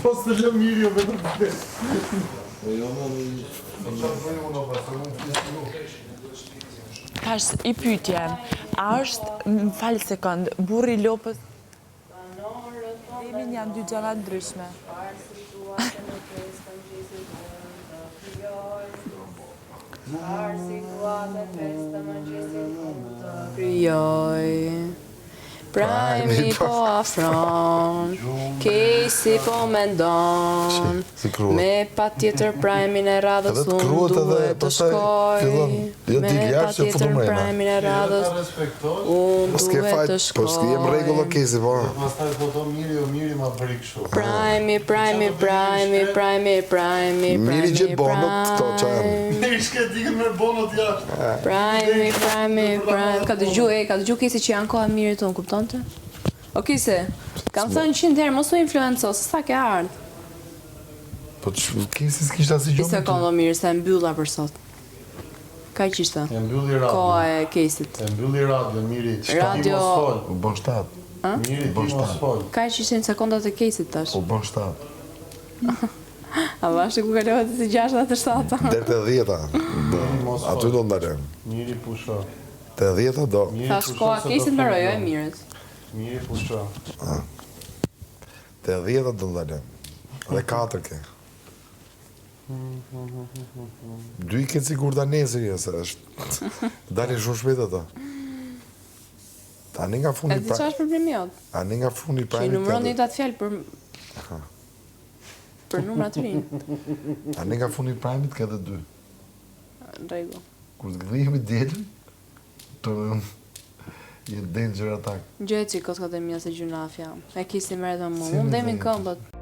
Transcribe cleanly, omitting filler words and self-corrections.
Po së lë mirë jo vetëm të Tash i pyetje, a është, më falë sekond, burri lopës? Emin janë dy gjëra ndryshme. Kryoj Prajmi po afron Kesi po mendon Me pa tjetër prajmin e radhës unë duhet të shkoj Me pa tjetër prajmin e radhës unë duhet të shkoj Po s'ki jem regullo kesi, po Pastaj po to miri ma bëri kështu Prajmi Miri gjithë bonët këto që janë Miri shke dikën me bonët jashtë Prajmi Ka dëgju kesi që janë koha mirit unë, kuptonte? O kise, kam thënë 100 herë, mos u influenco, se sa ke ardhë. Po që kesi s'kishtë asë Një gjumë sekundë mirë, se e mbylla për sot. Ka që ishte? E mbylli radio Koha e kesit. E mbylli radio, miri Radio- U bën 7 Miri ti mos fol Ka që ishte në sekundat e kesit tash. U bën 7 A vashë ku kalohet si 6 dhe 7. Deri te 10-a Aty do ndalem Miri pusho Te 10-a do Tash koha e kesit më rojo e mirët. Miri pusho Te 10-a do ndalem Dhe 4 ke 2 ke sigur ta nesër se është dalin shumë shpejt ato. Tani nga E fundi di çfarë është problemi jot? Tani nga fundi Që i numëron një datë fjalë për numra të rinj. Tani nga fundi primit ka edhe 2. Në rregull. Kur të gdhihemi dielën, të jetë danger attack. Gjëhet që koska të mia se gjunafja. E kisi merret me mua. Unë ndemi në këmbët.